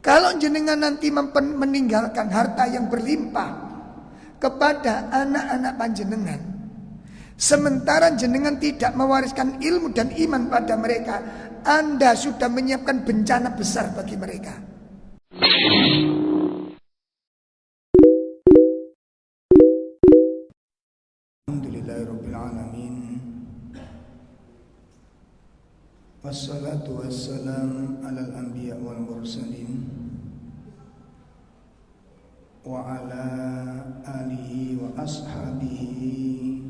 Kalau jenengan nanti meninggalkan harta yang berlimpah kepada anak-anak panjenengan, sementara jenengan tidak mewariskan ilmu dan iman pada mereka, Anda sudah menyiapkan bencana besar bagi mereka. Alhamdulillahirrabbilalamin. Wassalatu wassalam alal anbiya wal mursalin wa ala alihi wa ashabihi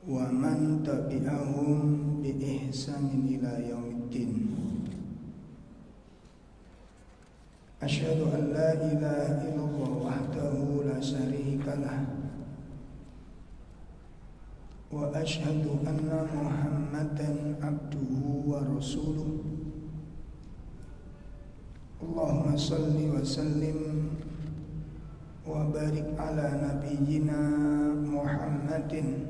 wa man tabi'ahum bi ihsanin ila yaumiddin. Asyhadu an la ilaha illallah wahdahu la syarika lah wa asyhadu anna Muhammadan abduhu wa rasuluh. Allahumma salli wa sallim wa barik ala nabiyyina Muhammadin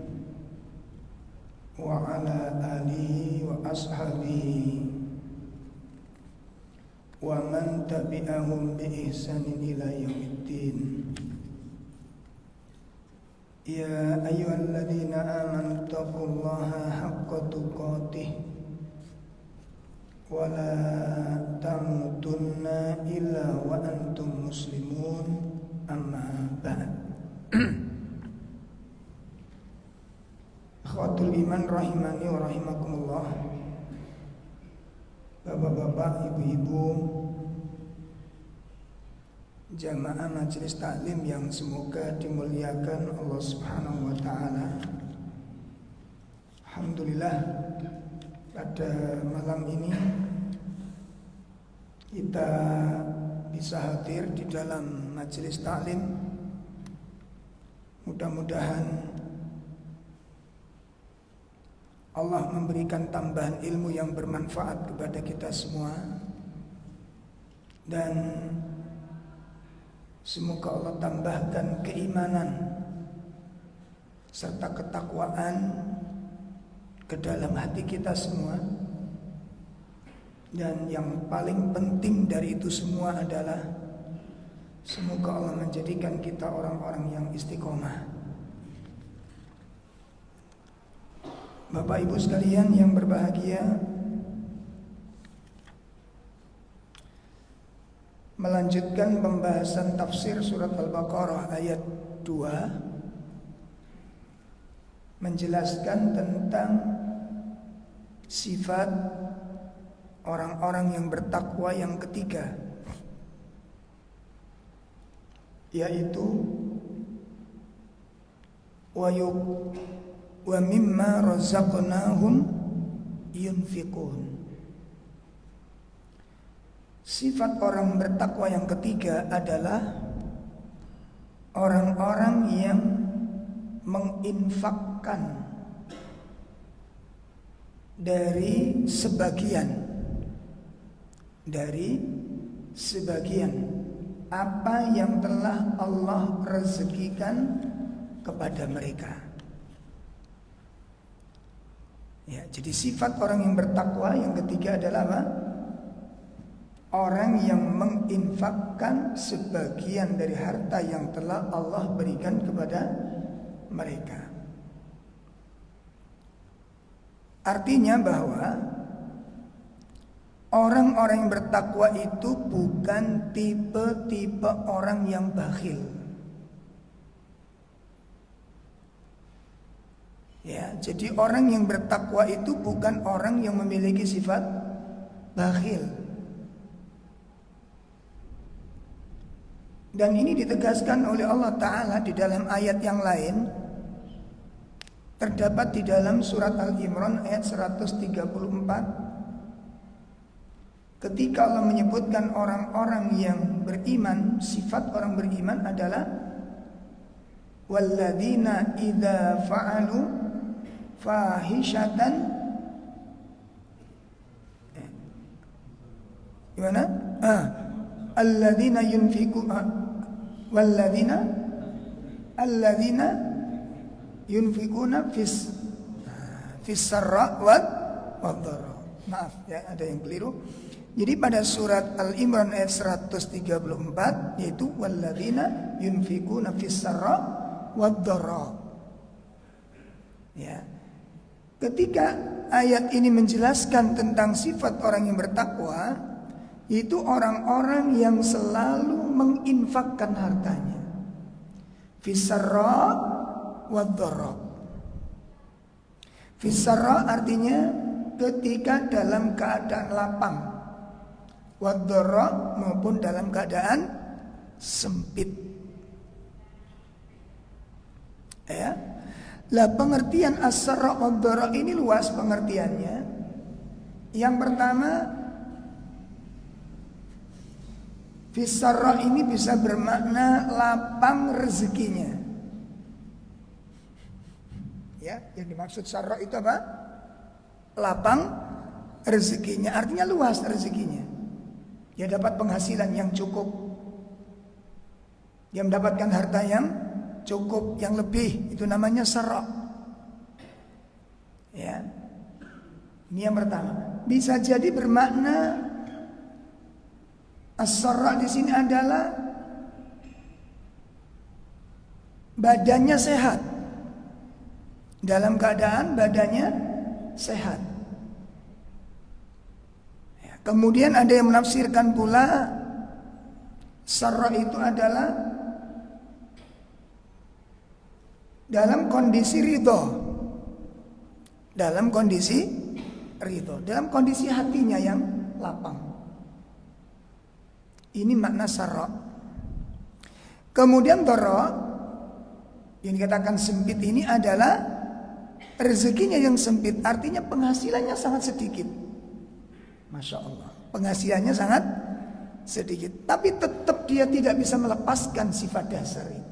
wa ala alihi wa ashabihi wa man tabi'ahum bi ihsanin ila yaumiddin. Ya ayyuhalladzina amanu taqullaha haqqa tuqatih wa la tamutunna illa wa antum muslimun, amma ba'd. Akhwatul iman rahimani wa rahimakumullah. Bapak-bapak, ibu-ibu, jamaah majelis taklim yang semoga dimuliakan Allah Subhanahu wa taala. Alhamdulillah, pada malam ini kita bisa hadir di dalam majelis taklim. Mudah-mudahan Allah memberikan tambahan ilmu yang bermanfaat kepada kita semua, dan semoga Allah tambahkan keimanan serta ketakwaan ke dalam hati kita semua. Dan yang paling penting dari itu semua adalah semoga Allah menjadikan kita orang-orang yang istiqomah. Bapak Ibu sekalian yang berbahagia, melanjutkan pembahasan tafsir surat Al-Baqarah ayat 2, menjelaskan tentang sifat orang-orang yang bertakwa yang ketiga, yaitu wa mimma razaqnahum yunfiqun. Sifat orang bertakwa yang ketiga adalah orang-orang yang menginfakkan dari sebagian apa yang telah Allah rezekikan kepada mereka. Ya, jadi sifat orang yang bertakwa yang ketiga adalah apa? Orang yang menginfakkan sebagian dari harta yang telah Allah berikan kepada mereka. Artinya bahwa orang-orang yang bertakwa itu bukan tipe-tipe orang yang bakhil. Ya, jadi orang yang bertakwa itu bukan orang yang memiliki sifat bakhil. Dan ini ditegaskan oleh Allah Ta'ala di dalam ayat yang lain. Terdapat di dalam surat Al-Imran ayat 134. Ketika Allah menyebutkan orang-orang yang beriman, sifat orang beriman adalah walladzina idza fa'alu fahishatan, gimana? Alladzina yunfikuna fis sarra wad dharra. Maaf ya, ada yang keliru. Jadi pada surat Al-Imran ayat 134 yaitu walladzina yunfikuna fis-sarra wad-dharra. Ya. Ketika ayat ini menjelaskan tentang sifat orang yang bertakwa, yaitu orang-orang yang selalu menginfakkan hartanya. Fis-sarra wad-dharra. Fis-sarra artinya ketika dalam keadaan lapang, wad-dharra maupun dalam keadaan sempit. Ya. Lah pengertian as-sarra wad-dharra ini luas pengertiannya. Yang pertama, fis-sarra ini bisa bermakna lapang rezekinya. Ya, yang dimaksud sarra itu apa? Lapang rezekinya, artinya luas rezekinya. Dia dapat penghasilan yang cukup. Dia mendapatkan harta yang cukup, yang lebih, itu namanya sarra. Ya. Ini yang pertama. Bisa jadi bermakna as-sarra di sini adalah badannya sehat. Dalam keadaan badannya sehat. Ya, kemudian ada yang menafsirkan pula sarra itu adalah dalam kondisi ridho. Dalam kondisi ridho, dalam kondisi hatinya yang lapang. Ini makna sarra. Kemudian dharra yang dikatakan sempit ini adalah rezekinya yang sempit, artinya penghasilannya sangat sedikit. Masya Allah, penghasilannya sangat sedikit, tapi tetap dia tidak bisa melepaskan sifat dasar ini.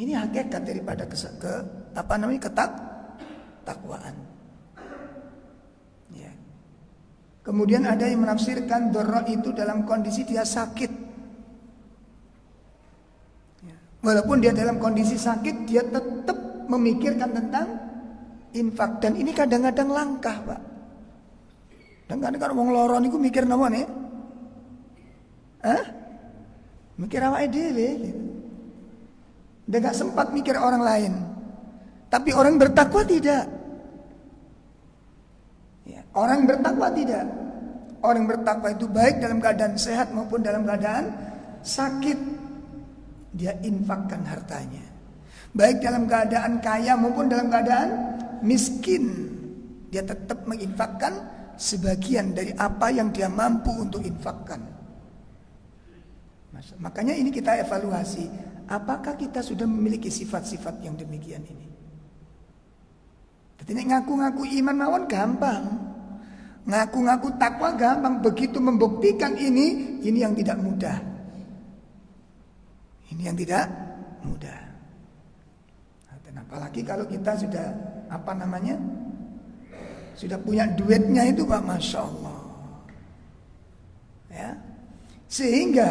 Ini hakikat daripada ketakwaan. Ya. Kemudian ada yang menafsirkan dharra itu dalam kondisi dia sakit. Ya. Walaupun dia dalam kondisi sakit, dia tetap memikirkan tentang infak, dan ini kadang-kadang langkah, Pak. Dan kadang-kadang wong lara niku mikir napa nih? Mikir awake dhewe gitu. Dia gak sempat mikir orang lain. Tapi orang bertakwa tidak. Ya, orang bertakwa tidak. Orang bertakwa itu baik dalam keadaan sehat maupun dalam keadaan sakit, dia infakkan hartanya. Baik dalam keadaan kaya maupun dalam keadaan miskin, dia tetap menginfakkan sebagian dari apa yang dia mampu untuk infakkan. Makanya ini kita evaluasi, apakah kita sudah memiliki sifat-sifat yang demikian ini. Jadi ngaku-ngaku iman mawon gampang, ngaku-ngaku takwa gampang, begitu membuktikan ini yang tidak mudah. Ini yang tidak mudah. Apalagi kalau kita sudah sudah punya duitnya itu, Pak, Masya Allah. Ya. Sehingga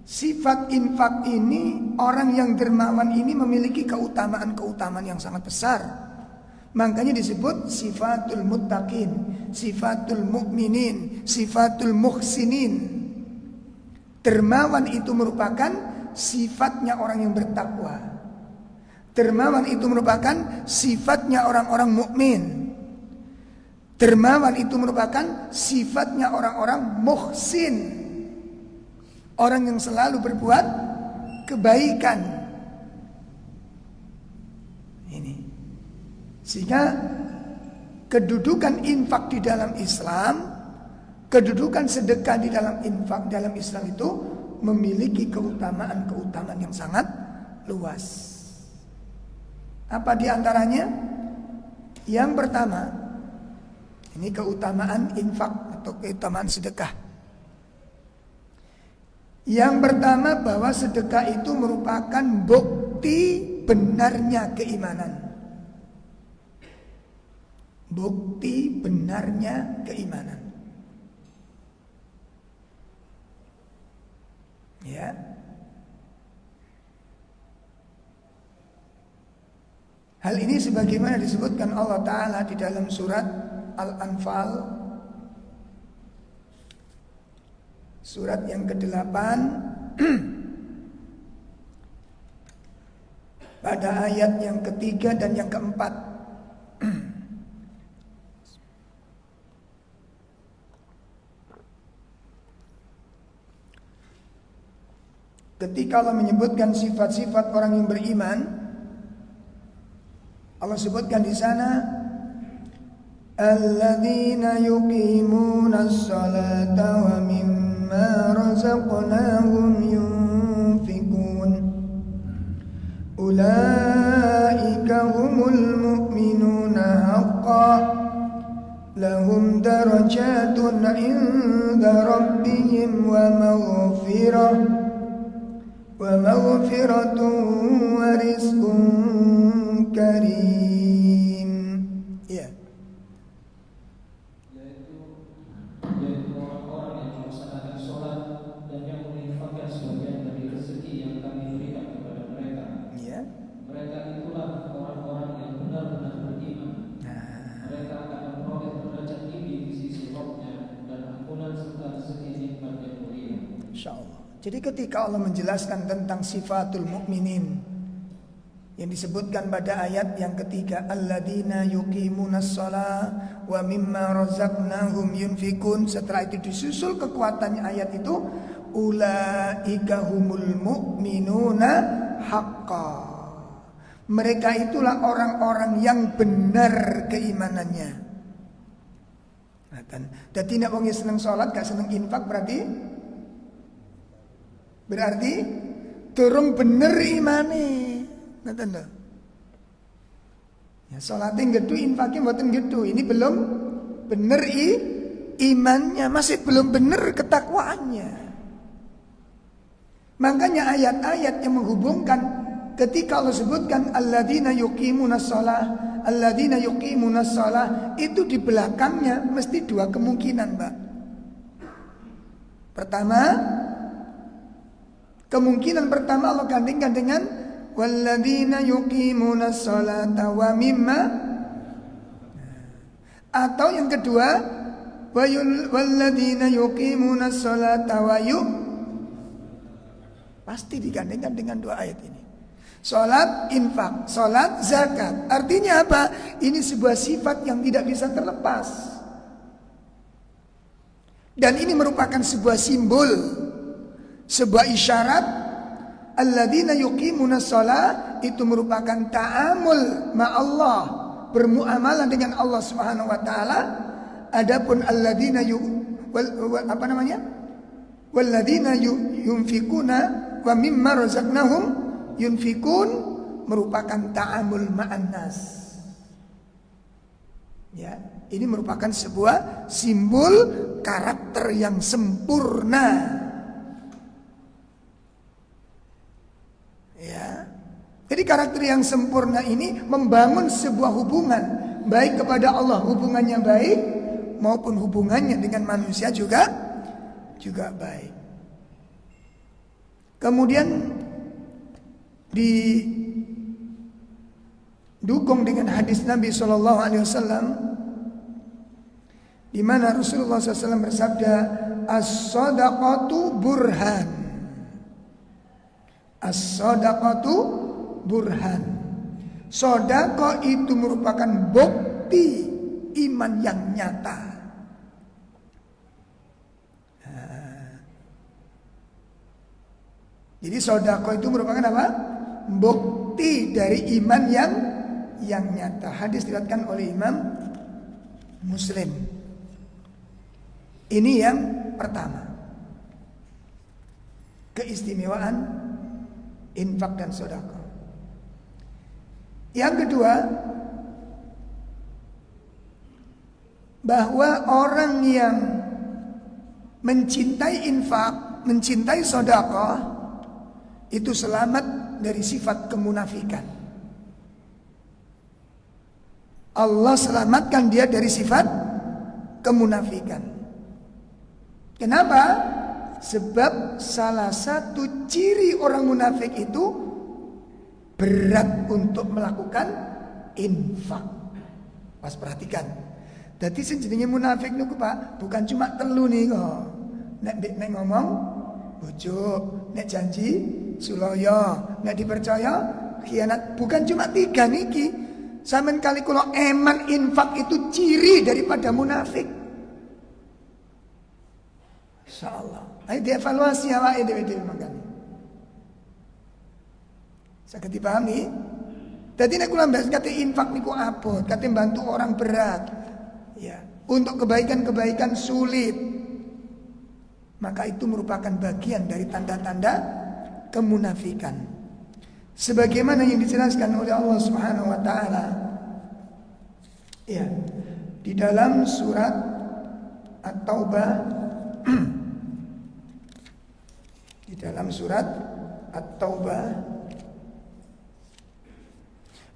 sifat infak ini, orang yang dermawan ini memiliki keutamaan-keutamaan yang sangat besar. Makanya disebut sifatul muttaqin, sifatul mu'minin, sifatul muhsinin. Dermawan itu merupakan sifatnya orang yang bertakwa. Dermawan itu merupakan sifatnya orang-orang mukmin. Dermawan itu merupakan sifatnya orang-orang muhsin, orang yang selalu berbuat kebaikan. Ini sehingga kedudukan infak di dalam Islam, kedudukan sedekah di dalam infak dalam Islam itu memiliki keutamaan-keutamaan yang sangat luas. Apa di antaranya? Yang pertama, ini keutamaan infak atau keutamaan sedekah. Yang pertama, bahwa sedekah itu merupakan bukti benarnya keimanan. Bukti benarnya keimanan. Ya. Hal ini sebagaimana disebutkan Allah Ta'ala di dalam surat Al-Anfal, surat yang ke-8, pada ayat yang ketiga dan yang keempat. Ketika Allah menyebutkan sifat-sifat orang yang beriman, Allah sebutkan di sana, alladzina yuqimunas salata wa mimma razaqnahum yunfikun ulaika humul mu'minuna haqqan lahum darajatun 'inda rabbihim wa maghfiratun wa rizqun karim. Ya. Yaitu orang-orang yang melaksanakan sholat dan yang menginfakkan sebagian dari rezeki yang kami berikan kepada mereka. Ya. Mereka itulah orang-orang yang benar-benar beriman. Mereka akan memperoleh derajat tinggi di sisi Rabb-nya dan ampunan serta rezeki nikmat yang mulia. Insyaallah. Jadi ketika Allah menjelaskan tentang sifatul mukminin yang disebutkan pada ayat yang ketiga, alladzina yuqimunas shalah wa mimma razaqnahum yunfikun, setelah itu disusul kekuatannya ayat itu, ulaika humul mu'minuna haqqan. Mereka itulah orang-orang yang benar keimanannya. Dan tidak wong seneng salat gak seneng infak berarti durung bener imane. Nonton lho. Ya salatin gedhu, infaknya mboten gedhu. Ini belum bener imannya, masih belum bener ketakwaannya. Makanya ayat-ayat yang menghubungkan ketika Allah sebutkan alladzina yuqimunas shalah, itu di belakangnya mesti dua kemungkinan, Mbak. Kemungkinan pertama Allah gandingkan dengan walladzina yuqimunas sholata wa mimma, atau yang kedua walladzina yuqimunas sholata wa pasti digandingkan dengan dua ayat ini. Salat, infak, salat, zakat. Artinya apa? Ini sebuah sifat yang tidak bisa terlepas. Dan ini merupakan sebuah simbol, sebuah isyarat. Alladzina yuqimunas shalah itu merupakan ta'amul ma'allah, bermuamalah dengan Allah Subhanahu wa taala. Adapun alladzina walladzina yunfikuna wa mimma razaqnahum yunfikun merupakan ta'amul ma'an nas. Ya, ini merupakan sebuah simbol karakter yang sempurna. Ya. Jadi karakter yang sempurna ini membangun sebuah hubungan baik kepada Allah, hubungannya baik, maupun hubungannya dengan manusia juga baik. Kemudian didukung dengan hadis Nabi SAW, di mana Rasulullah SAW bersabda, as-shadaqatu burhan. As-shadaqatu burhan. Sedekah itu merupakan bukti iman yang nyata. Jadi sedekah itu merupakan apa? Bukti dari iman yang nyata. Hadis diriwayatkan oleh Imam Muslim. Ini yang pertama, keistimewaan infak dan sedekah. Yang kedua, bahwa orang yang mencintai infak, mencintai sedekah, itu selamat dari sifat kemunafikan. Allah selamatkan dia dari sifat kemunafikan. Kenapa? Sebab salah satu ciri orang munafik itu berat untuk melakukan infak. Pas perhatikan. Dadi sing jenenge munafik niku Pak, bukan cuma telu nih kok. Nek ngomong bojo, nek janji sulaya, nek dipercaya khianat. Bukan cuma 3 niki. Sampeyan kali kula eman infak itu ciri daripada munafik. Insyaallah. Ayo dievaluasi awake dhewe mangkane. Saged dipahami? Dadi nek kula mbak kate infak niku abot, kate bantu orang berat. Ya, untuk kebaikan-kebaikan sulit. Maka itu merupakan bagian dari tanda-tanda kemunafikan. Sebagaimana yang dijelaskan oleh Allah Subhanahu wa taala. Ya, di dalam surat At-Taubah di dalam surat At-Taubah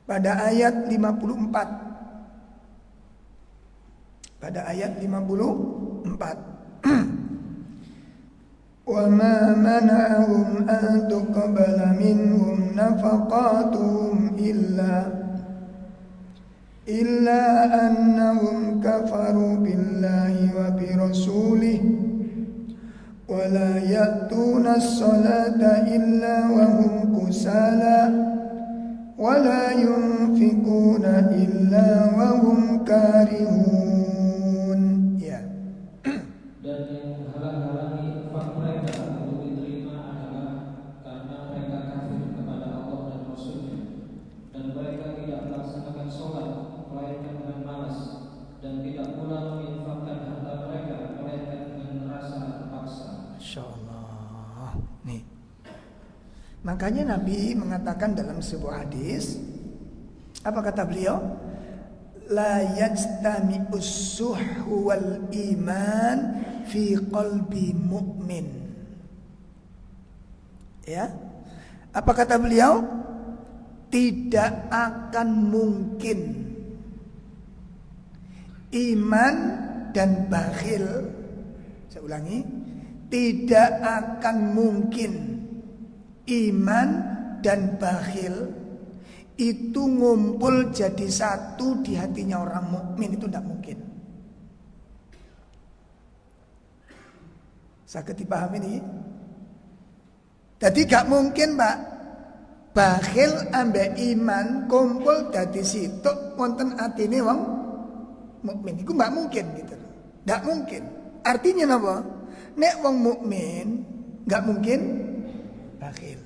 pada ayat 54. Pada ayat 54. وَمَا مَنَعَهُمْ أَن تُقْبَلَ مِنْهُمْ نَفَقَاتُهُمْ إِلَّا أَنَّهُمْ كَفَرُوا بِاللَّهِ وَبِرَسُولِهِ وَلَا يَأْتُونَ الصَّلَاةَ إِلَّا وَهُمْ كُسَالَى وَلَا يُنْفِقُونَ إِلَّا وَهُمْ كَارِهُونَ. Ya. Dan yang menghalang-halangi infak mereka untuk diterima adalah karena mereka kafir kepada Allah dan Rasulnya, dan mereka tidak melaksanakan sholat melainkan dengan malas, dan tidak pula menginfakkan harta mereka melainkan dengan rasa terpaksa. Masya Allah. Nih, makanya Nabi mengatakan dalam sebuah hadis, apa kata beliau? La yajtami'us suhhu wal iman fi qalbi mu'min. Ya. Apa kata beliau? Tidak akan mungkin iman dan bakhil. Saya ulangi, tidak akan mungkin iman dan bakhil itu ngumpul jadi satu di hatinya orang mukmin, itu tidak mungkin. Saged dipahami ini? Jadi gak mungkin Pak, bakhil ambek iman kumpul dadi situk wonten atine wong mukmin. Iku gak mungkin gitu. Gak mungkin. Artinya napa? Nek wong mukmin gak mungkin bakhil.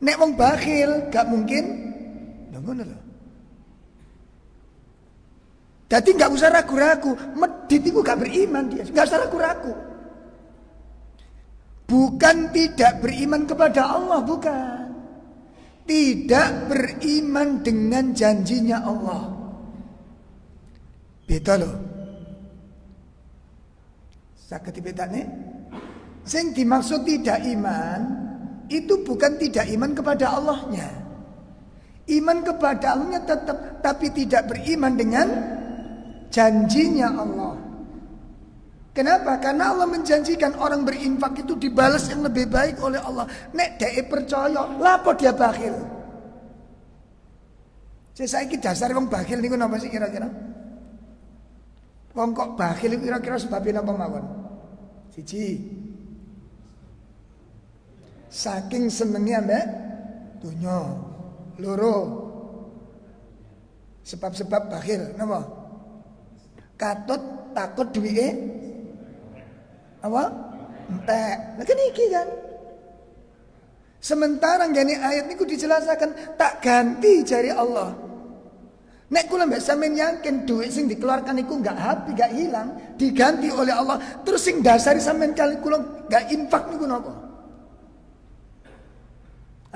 Nek wong bakhil gak mungkin ngono lho. Dadi gak usah ragu-ragu, medit iku gak beriman dia. Gak usah ragu-ragu. Bukan tidak beriman kepada Allah, bukan. Tidak beriman dengan janjinya Allah. Beda loh. Saged dibedakne. Sing dimaksud tidak iman itu bukan tidak iman kepada Allahnya. Iman kepada Allahnya tetap, tapi tidak beriman dengan janjinya Allah. Kenapa? Karena Allah menjanjikan orang berinfak itu dibalas yang lebih baik oleh Allah. Nek dhek percaya, lapo dia bakhil. Saiki dasar wong bakhil niku napa sih kira-kira? Wong kok bakhil kira-kira sebabnya napa mawon? Siji, saking senengnya mbak dunya. Loro, sebab-sebab bakhil napa? Katut takut duwike apa? Entek. Lah kan iki kan. Sementara ngene ayat niku dijelaskan tak ganti jari Allah. Nek kula mbak sampeyan yakin duit sing dikeluarkan iku enggak habis, enggak hilang, diganti oleh Allah. Terus sing dasari sampeyan kali kula enggak infak niku napa?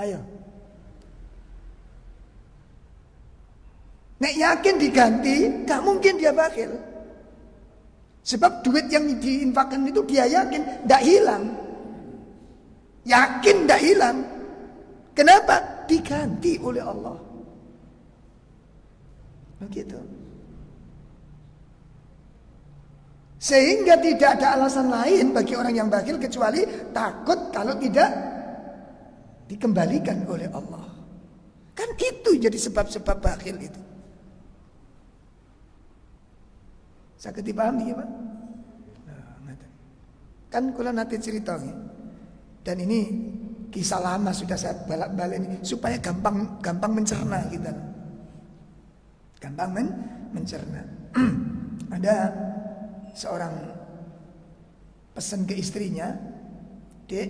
Ayo. Nek yakin diganti, gak mungkin dia bakhil. Sebab duit yang diinfakkan itu dia yakin gak hilang. Yakin gak hilang. Kenapa? Diganti oleh Allah. Begitu. Sehingga tidak ada alasan lain bagi orang yang bakhil kecuali takut kalau tidak dikembalikan oleh Allah. Kan itu jadi sebab-sebab bakhil itu. Saged dipahami ya Pak? Kan kula nate cerita ya. Dan ini kisah lama sudah saya balik ini supaya gampang mencerna kita. Gampang mencerna. Ada seorang pesan ke istrinya, "Dek,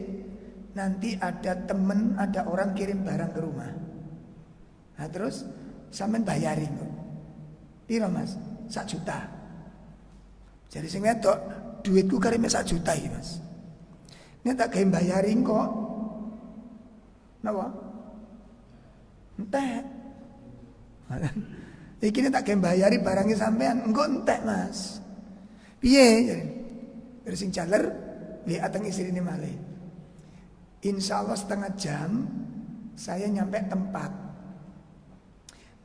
nanti ada temen, ada orang kirim barang ke rumah. Nah terus sampean bayarin kok. Piro Mas? 1 juta." Jadi sing wedok, duitku karime 1 juta iki Mas. Nek tak gawe bayarin kok. Napa? Entek. Iki nek tak gawe bayari barangnya sampean, engko entek Mas. Piye? Terus sing jaler lihat teng istrine malih. Insya Allah setengah jam saya nyampe tempat.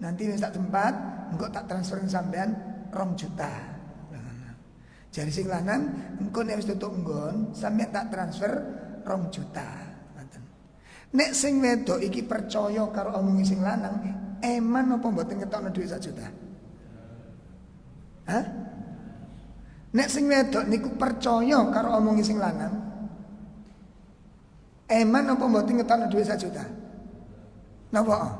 Nanti wis tak tempat, engko tak transferin sampean 2 juta. Jadi sing lanang engko nek wis tutuk nggon, sampean tak transfer 2 juta. Ngoten. Nek sing wedok iki percaya karo omongi sing lanang, eman apa mboten ngetokno dhuwit 1 juta? Hah? Nek sing wedok niku percaya karo omongi sing lanang, eman apa mboten ngetokno dhuwit 1 juta? Napa?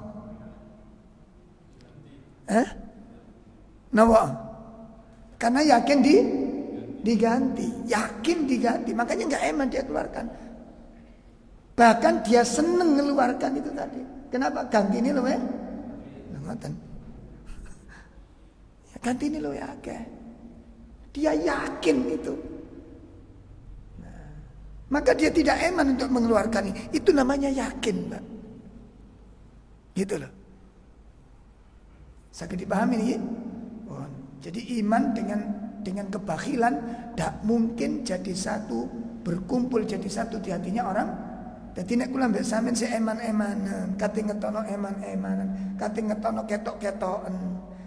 Napa? Karena yakin diganti, yakin diganti, makanya nggak eman dia keluarkan. Bahkan dia seneng ngeluarkan itu tadi. Kenapa? Ganti ini loh ya? Ngoten. Ya ganti ini loh ya akeh. Dia yakin itu. Nah, maka dia tidak eman untuk mengeluarkan ini. Itu namanya yakin, Mbak. Gitu loh. Sakit dipahami nih? Oh, jadi iman dengan kebakhilan tidak mungkin jadi satu, berkumpul jadi satu di hatinya orang. Jadi nek kula mbek sampean sik eman-emanan, kate ngetono eman-emanan, kate ngetono ketok-ketoken,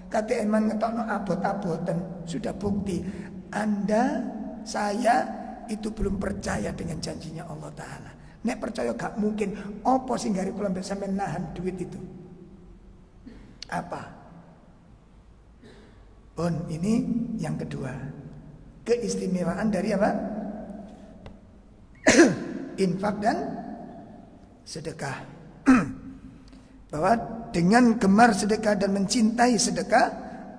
kate eman ngetokno abot-aboten, sudah bukti Anda, saya itu belum percaya dengan janjinya Allah Ta'ala. Nek percaya gak mungkin, apa sing gari kula mbek sampean nahan duit itu? Apa? Ini yang kedua, keistimewaan dari apa? Infak dan sedekah. Bahwa dengan gemar sedekah dan mencintai sedekah,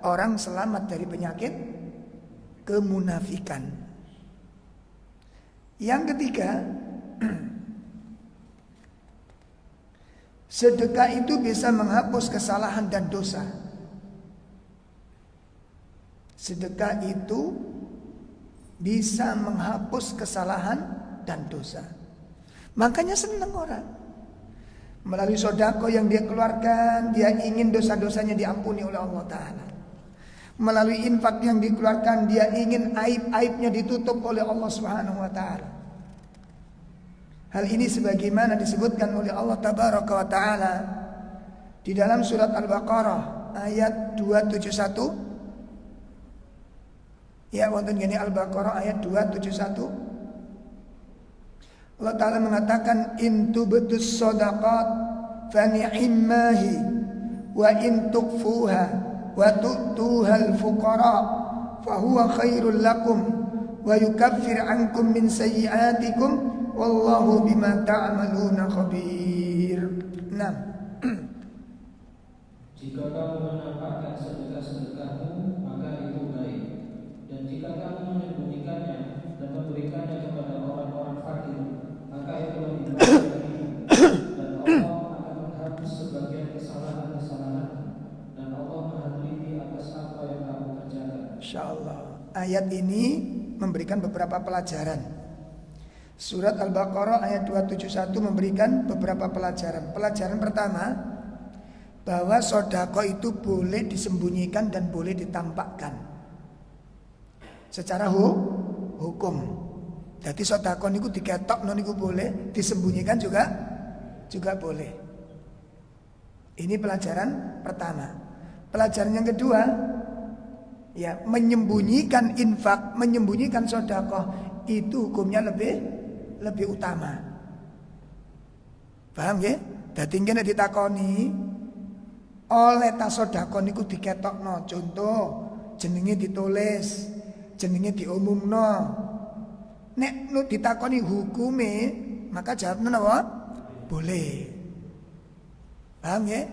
orang selamat dari penyakit kemunafikan. Yang ketiga, sedekah itu bisa menghapus kesalahan dan dosa. Sedekah itu bisa menghapus kesalahan dan dosa. Makanya senang orang. Melalui sedekah yang dia keluarkan, dia ingin dosa-dosanya diampuni oleh Allah Ta'ala. Melalui infak yang dikeluarkan, dia ingin aib-aibnya ditutup oleh Allah Subhanahu Wa Ta'ala. Hal ini sebagaimana disebutkan oleh Allah Tabaraka wa Ta'ala di dalam surat Al-Baqarah ayat 271. Ya, wonten gini Al-Baqarah ayat 271. Allah Ta'ala mengatakan in tubdus shadaqat fa ni'mahi wa in tukfuha wa tu'tuhal fuqara fa huwa khairul lakum wa yukaffir ankum min sayyi'atikum wallahu bima ta'maluna khabir. 6. Jika kamu menampakkan sedekah-sedekahmu, maka itu baik. Dan jika kamu menyembunyikannya dan memberikannya kepada orang-orang fakir, maka itu lebih baik bagimu. Dan Allah akan menghapus sebagian kesalahan-kesalahan, dan Allah Maha Teliti atas apa yang kamu kerjakan. Insyaallah. Ayat ini memberikan beberapa pelajaran. Surat Al-Baqarah ayat 271 memberikan beberapa pelajaran. Pelajaran pertama, bahwa sedekah itu boleh disembunyikan dan boleh ditampakkan secara hukum. Jadi sedekah niku diketokno niku boleh, disembunyikan juga boleh. Ini pelajaran pertama. Pelajaran yang kedua, ya, menyembunyikan infak, menyembunyikan sedekah itu hukumnya lebih utama. Paham ya? Dadi ngene ditakoni, oleh tasodako niku diketokno. Contoh jenenge ditulis, jenenge diumumno. Nek nu ditakoni hukume, maka jawabnya apa? Boleh. Paham ya?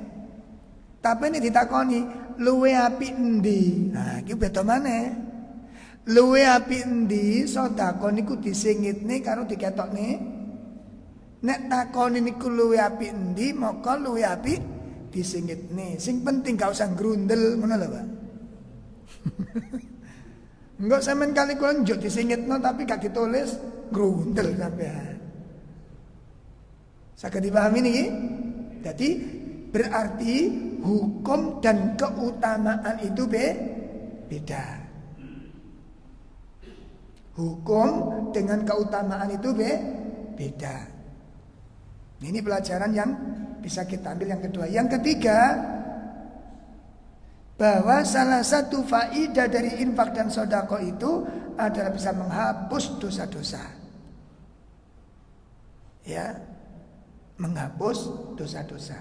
Tapi ini ditakoni luwe apik endi? Nah, iki beda maneh. Luwe apik endi sedekah niku disingitne karo diketokne. Nek takoni niku luwe apik endi, maka luwe apik disingitne. Sing penting gak usah grundel ngono lho, Pak. Enggak sampean kali kula njuk disingitno tapi gak ditulis grundel sampean. Saged dipahami niki? Jadi berarti hukum dan keutamaan itu beda. Hukum dengan keutamaan itu beda. Ini pelajaran yang bisa kita ambil yang kedua. Yang ketiga, bahwa salah satu faidah dari infak dan sedekah itu adalah bisa menghapus dosa-dosa. Ya, menghapus dosa-dosa.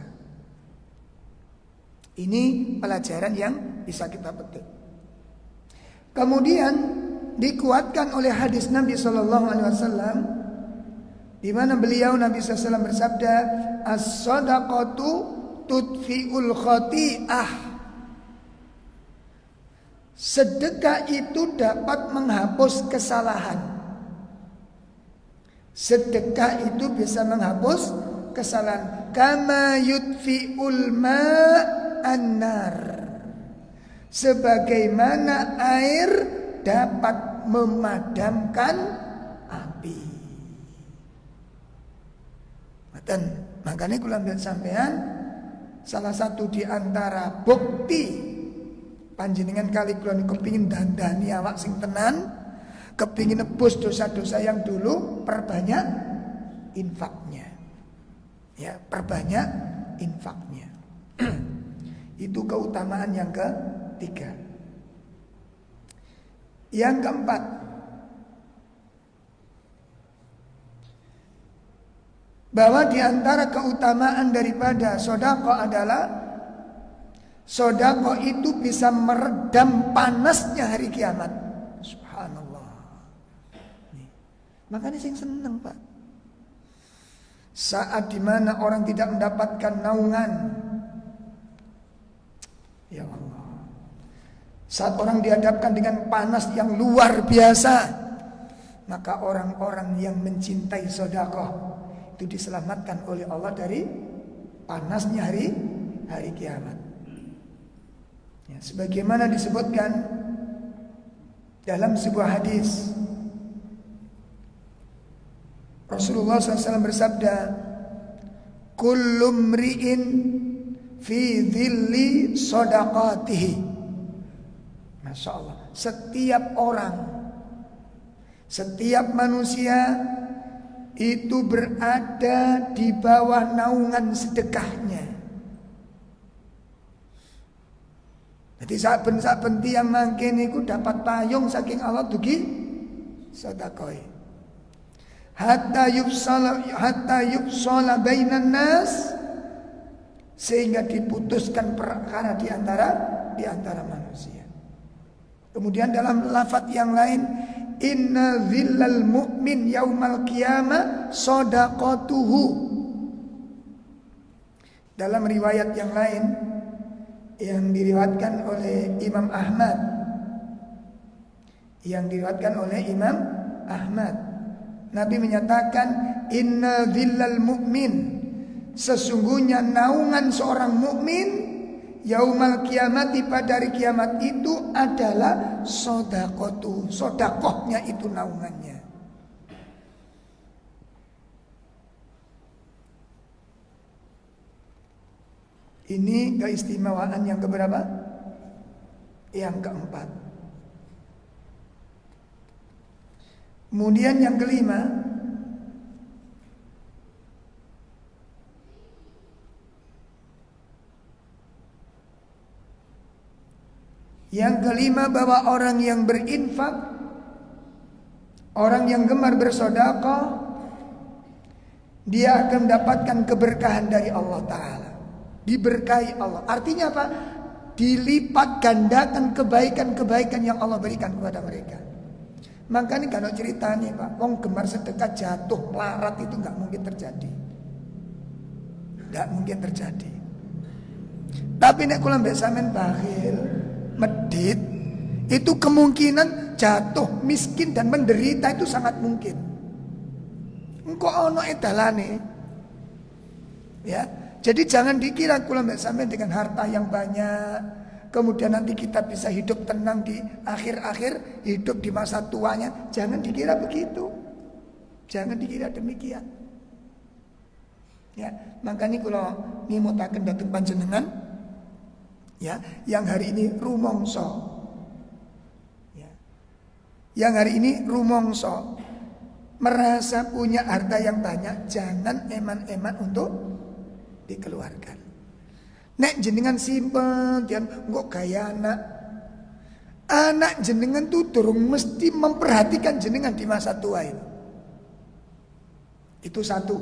Ini pelajaran yang bisa kita petik. Kemudian dikuatkan oleh hadis Nabi SAW, di mana beliau Nabi SAW bersabda, as-sadaqatu tudfi'ul khati'ah. Sedekah itu dapat menghapus kesalahan. Sedekah itu bisa menghapus kesalahan. Kama yudfi'ul ma'an-nar. Sebagaimana air dapat memadamkan api. Dan makanya kula ambil sampean salah satu di antara bukti panjenengan kali kula niku kepingin dandani awak sing tenan, kepingin nebus dosa-dosa yang dulu, perbanyak infaknya. Ya, perbanyak infaknya. Itu keutamaan yang ketiga. Yang keempat, bahwa di antara keutamaan daripada sedekah adalah sedekah itu bisa meredam panasnya hari kiamat. Subhanallah. Makanya sing seneng, Pak. Saat dimana orang tidak mendapatkan naungan, ya Allah, saat orang dihadapkan dengan panas yang luar biasa, maka orang-orang yang mencintai sedekah itu diselamatkan oleh Allah dari panasnya hari kiamat. Ya, sebagaimana disebutkan dalam sebuah hadis, Rasulullah SAW bersabda, kullu mri'in fi dhilli shadaqatihi. Masya Allah, setiap orang, setiap manusia itu berada di bawah naungan sedekahnya. Jadi saben-saben tiyang mangke niku dapat payung saking Allah dugi sedekah. Hatta yufsala bainan nas, sehingga diputuskan perkara di antara manusia. Kemudian dalam lafaz yang lain, inna zillal mu'min yaumal qiyamah shadaqatuhu. Dalam riwayat yang lain yang diriwayatkan oleh Imam Ahmad, Nabi menyatakan inna zillal mu'min, sesungguhnya naungan seorang mukmin yaumal kiamati, pada hari kiamat itu adalah sedekah, sedekahnya itu naungannya. Ini keistimewaan yang keberapa? Yang keempat. Kemudian yang kelima, bahwa orang yang berinfak, orang yang gemar bersedekah, dia akan mendapatkan keberkahan dari Allah Ta'ala. diberkahi Allah. Artinya apa? Dilipat gandakan kebaikan-kebaikan yang Allah berikan kepada mereka. Makanya kalau ceritanya Pak, wong gemar sedekah jatuh melarat itu nggak mungkin terjadi. Nggak mungkin terjadi. Tapi nek kula mbek sampean bakhil, medit, itu kemungkinan jatuh miskin dan menderita itu sangat mungkin. Engko ono edalane. Ya. Jadi jangan dikira kula mbek sampean dengan harta yang banyak, kemudian nanti kita bisa hidup tenang di akhir-akhir hidup di masa tuanya. Jangan dikira begitu. Jangan dikira demikian. Ya, makanya kula ngimutaken dhateng panjenengan ya, yang hari ini rumangsa. Ya. Yang hari ini rumangsa merasa punya harta yang banyak, jangan eman-eman untuk dikeluarkan. Nek jenengan simpen, tian kok gaya anak jenengan tuh durung mesti memperhatikan jenengan di masa tua itu. Itu satu.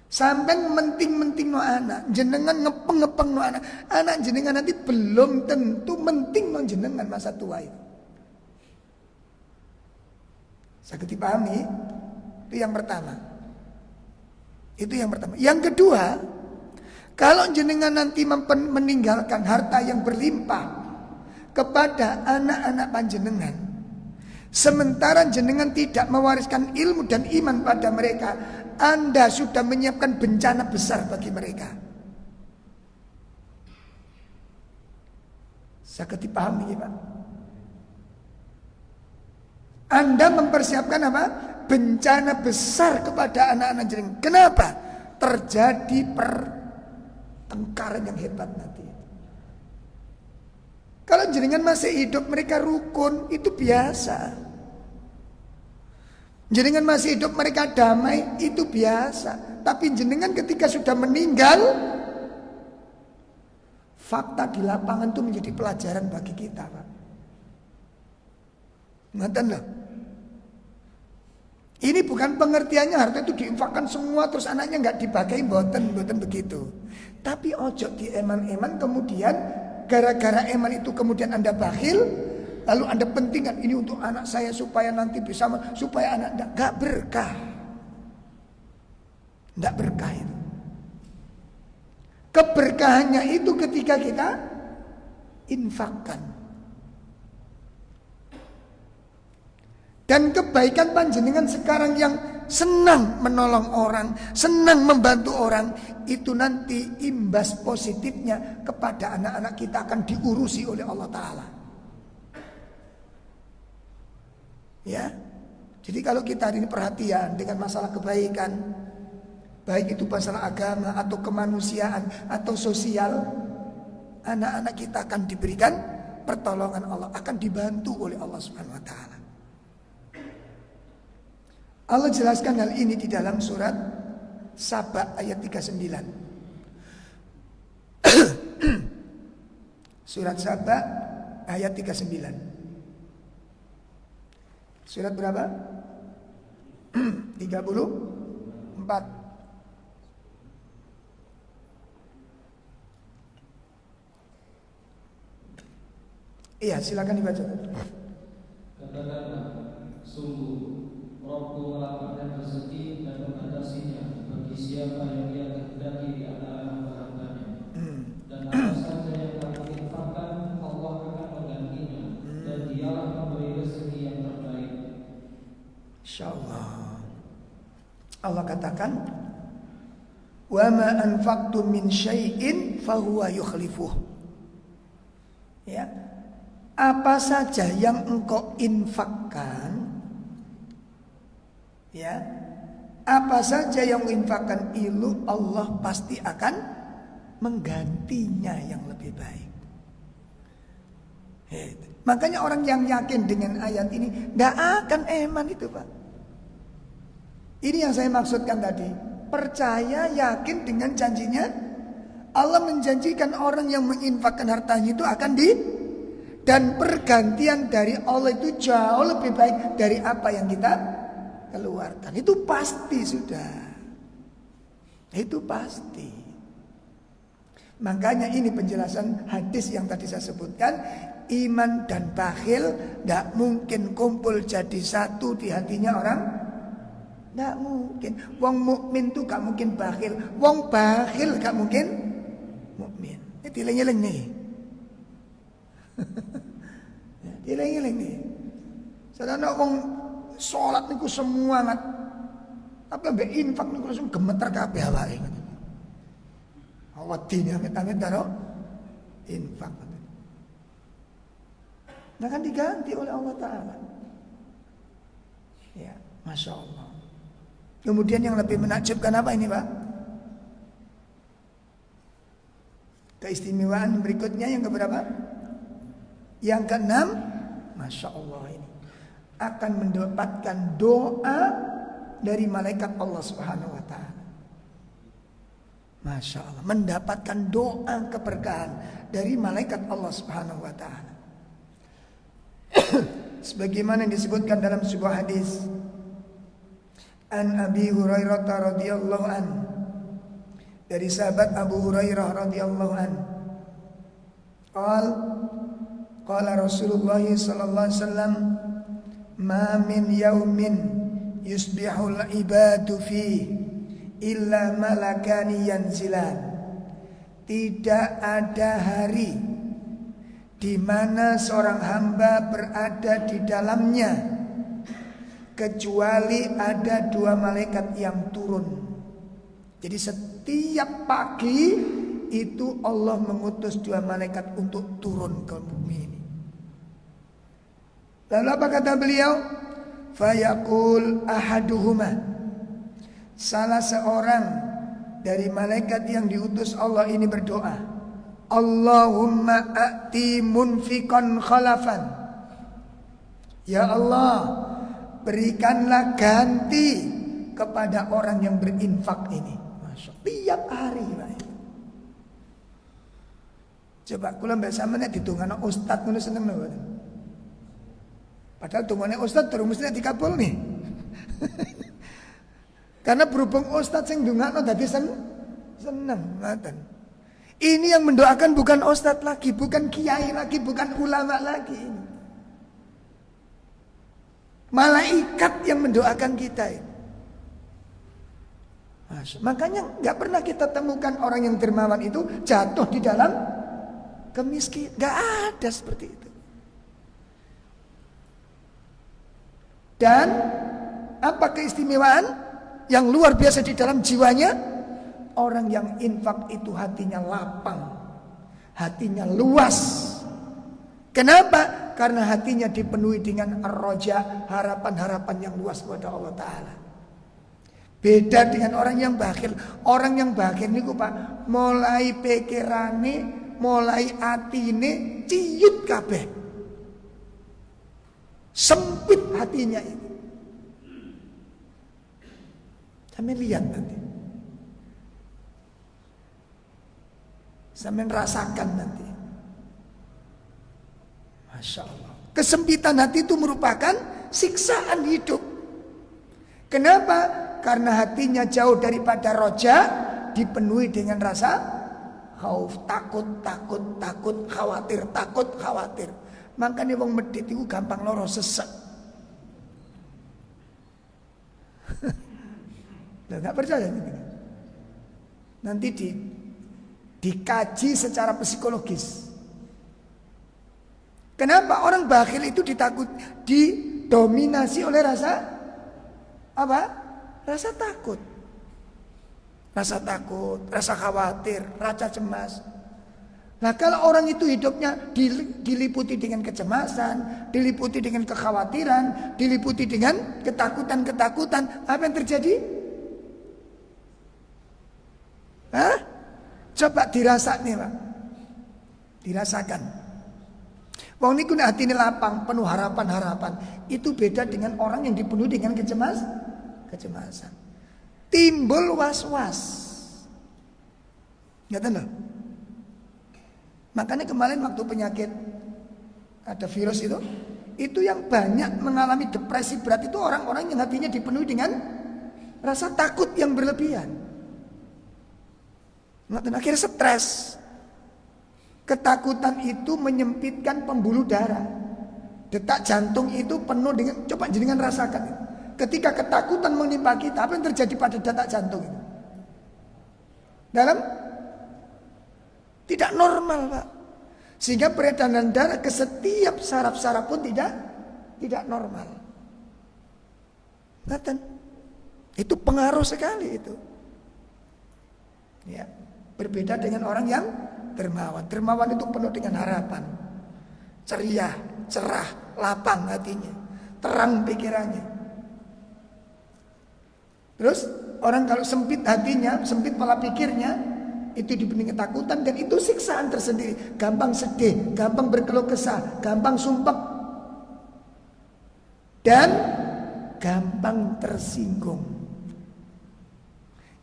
Sampai menting-menting no anak, jenengan ngepeng-ngepeng no anak jenengan nanti belum tentu menting no jenengan masa tua itu. Saya dipahami? Itu yang pertama. Itu yang pertama. Yang kedua, kalau jenengan nanti meninggalkan harta yang berlimpah kepada anak-anak panjenengan, sementara jenengan tidak mewariskan ilmu dan iman pada mereka, Anda sudah menyiapkan bencana besar bagi mereka. Saya dipahami ya Pak? Anda mempersiapkan apa? Bencana besar kepada anak-anak jenengan. Kenapa? Terjadi pertengkaran yang hebat nanti. Kalau jenengan masih hidup mereka rukun, itu biasa. Jenengan masih hidup mereka damai, itu biasa. Tapi jenengan ketika sudah meninggal, fakta di lapangan itu menjadi pelajaran bagi kita Pak. Ngoten loh. Ini bukan pengertiannya harta itu diinfakkan semua terus anaknya nggak dipakai, mboten begitu. Tapi ojo di eman-eman kemudian gara-gara eman itu kemudian Anda bakhil, lalu Anda pentingkan ini untuk anak saya supaya nanti bisa, supaya anak nggak berkah. Nggak berkah itu. Keberkahannya itu ketika kita infakkan. Dan kebaikan panjenengan sekarang yang senang menolong orang, senang membantu orang, itu nanti imbas positifnya kepada anak-anak kita akan diurusi oleh Allah Ta'ala. Ya, jadi kalau kita hari ini perhatian dengan masalah kebaikan, baik itu masalah agama atau kemanusiaan atau sosial, anak-anak kita akan diberikan pertolongan Allah, akan dibantu oleh Allah Subhanahu Wa Ta'ala. Allah jelaskan hal ini di dalam surat Saba ayat 39. Surat Saba ayat 39. Surat berapa? 34. Iya, silakan dibaca. Katakanlah, sungguh Rabbku melapangkan rezeki dan mengatasinya bagi siapa yang Dia kehendaki di antara hamba-hambanya. Dan apa saja yang kamu infakkan, Allah akan menggantinya, dan Dialah pemberi rezeki yang terbaik. Insyaallah. Allah katakan, "Wa ma anfaqtum min syai'in fahuwa yukhlifuh." Ya. Apa saja yang engkau infakkan, ya, apa saja yang menginfakkan ilmu, Allah pasti akan menggantinya yang lebih baik. Makanya orang yang yakin dengan ayat ini tidak akan eman itu Pak. Ini yang saya maksudkan tadi. Percaya, yakin dengan janjinya. Allah menjanjikan orang yang menginfakkan hartanya itu akan dan pergantian dari Allah itu jauh lebih baik dari apa yang kita keluarkan. Itu pasti sudah. Itu pasti. Makanya ini penjelasan hadis yang tadi saya sebutkan. Iman dan bakhil tidak mungkin kumpul jadi satu di hatinya orang. Tidak mungkin. Wong mukmin tuh gak mungkin bakhil. Wong bakhil gak mungkin mukmin. Ini dileng-eleng nih. Dileng-eleng nih. Sadana wong sholat niku semangat. Apa mbek infak niku langsung gemeter kabeh awake. Awatine amit-amit karo infak. Nah kan diganti oleh Allah Ta'ala. Ya, Masya Allah. Kemudian yang lebih menakjubkan apa ini Pak? Keistimewaan berikutnya yang keberapa? Yang keenam, Masya Allah ini akan mendapatkan doa dari malaikat Allah Subhanahu wa Ta'ala. Masya Allah, mendapatkan doa keberkahan dari malaikat Allah Subhanahu wa Ta'ala. Sebagaimana yang disebutkan dalam sebuah hadis an Abi Hurairah radhiyallahu an, dari sahabat Abu Hurairah radhiyallahu an, qala Rasulullah sallallahu alaihi wasallam, ma min yaumin yusbihul ibadu fi illa malakani yanzilan. Tidak ada hari di mana seorang hamba berada di dalamnya kecuali ada dua malaikat yang turun. Jadi setiap pagi itu Allah mengutus dua malaikat untuk turun ke bumi ini. Lalu apa kata beliau? Fayaqul ahaduhuma, salah seorang dari malaikat yang diutus Allah ini berdoa, Allahumma a'ti munfiqan khalafan. Ya Allah, berikanlah ganti kepada orang yang berinfak ini. Masya Allah, tiap hari Pak. Coba kula mbak sampeyan ditungana ustaz ngono seneng lho. Padahal tungane ustaz terus mesti dikabul nih. Karena berhubung ustaz sing ndongakno dadi seneng ngoten. Ini yang mendoakan bukan ustadz lagi, bukan kiai lagi, bukan ulama lagi. Malaikat yang mendoakan kita ini. Makanya gak pernah kita temukan orang yang dermawan itu jatuh di dalam kemiskinan. Gak ada seperti itu. Dan apa keistimewaan yang luar biasa di dalam jiwanya? Orang yang infak itu hatinya lapang, hatinya luas. Kenapa? Karena hatinya dipenuhi dengan ar-roja, harapan-harapan yang luas kepada Allah Ta'ala. Beda dengan orang yang bakhil. Orang yang bakhil ini Pak, mulai pikirane, mulai atine ciut kabeh. Sempit hatinya ini. Sampai lihat nanti. Sampai rasakan nanti. Masya Allah. Kesempitan hati itu merupakan siksaan hidup. Kenapa? Karena hatinya jauh daripada roja, dipenuhi dengan rasa khauf, takut, khawatir. Makanya wong medit itu gampang loro sesek. Nggak percaya gitu. Nanti dikaji secara psikologis. Kenapa orang bakhil itu didominasi oleh rasa apa? Rasa takut. Rasa takut, rasa khawatir, rasa cemas. Nah kalau orang itu hidupnya diliputi dengan kecemasan, diliputi dengan kekhawatiran, diliputi dengan ketakutan, apa yang terjadi? Hah? Coba dirasakan nih Pak. Dirasakan. Wong niku nek atine lapang, penuh harapan. Itu beda dengan orang yang dipenuhi dengan kecemasan. Timbul was-was. Ngerti lho? Makanya kemarin waktu penyakit ada virus itu yang banyak mengalami depresi berat itu orang-orang yang hatinya dipenuhi dengan rasa takut yang berlebihan. Akhirnya stres. Ketakutan itu menyempitkan pembuluh darah. Detak jantung itu penuh dengan, coba jenengan rasakan. Ketika ketakutan menimpa kita, apa yang terjadi pada detak jantung itu? Dalam tidak normal, Pak. Sehingga peredaran darah ke setiap saraf-saraf pun tidak normal. Ngaten. Itu pengaruh sekali itu. Ya, berbeda dengan orang yang dermawan. Dermawan itu penuh dengan harapan. Ceria, cerah, lapang hatinya, terang pikirannya. Terus orang kalau sempit hatinya, sempit pola pikirnya, itu dipenuhi ketakutan dan itu siksaan tersendiri. Gampang sedih, gampang berkeluh kesah, gampang sumpek, dan gampang tersinggung.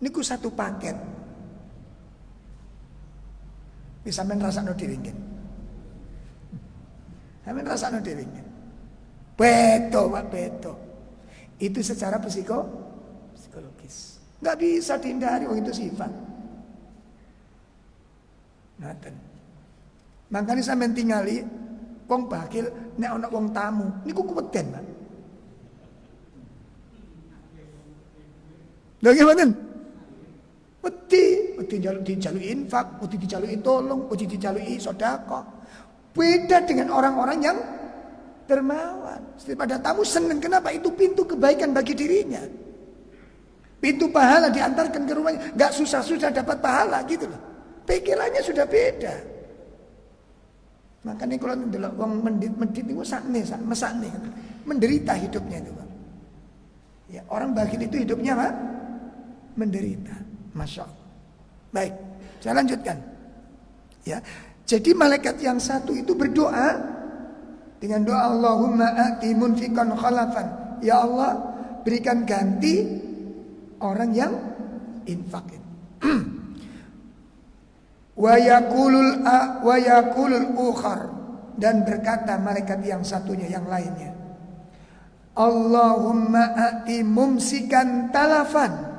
Ini ku satu paket. Bisa men rasakno dhewe nggih. Sampeyan rasakno dhewe nggih. Beto, Pak, beto. Itu secara psikologis. Enggak bisa dihindari, itu sifat. Ngaten. Makanya sampeyan tingali wong bakil nek ana wong tamu, niku kuweden, Pak. Lha gimana? Wedi dijaluki infak, wedi dijaluki tolong, wedi dijaluki sedekah. Beda dengan orang-orang yang dermawan. Pada tamu senang, kenapa? Itu pintu kebaikan bagi dirinya. Pintu pahala diantarkan ke rumahnya, enggak susah-susah dapat pahala gitu loh. Pikirannya sudah beda. Makanya kalau ndelok wong mendit niku mesakne, menderita hidupnya itu, Pak. Ya, orang bakhil itu hidupnya, Pak, menderita. Masya Allah. Baik, saya lanjutkan. Ya, jadi malaikat yang satu itu berdoa dengan doa Allahumma ati munfiqan khalafan. Ya Allah, berikan ganti orang yang infak. Wa yaqulul ukhar, dan berkata malaikat yang satunya yang lainnya, Allahumma ati mumsikan talafan.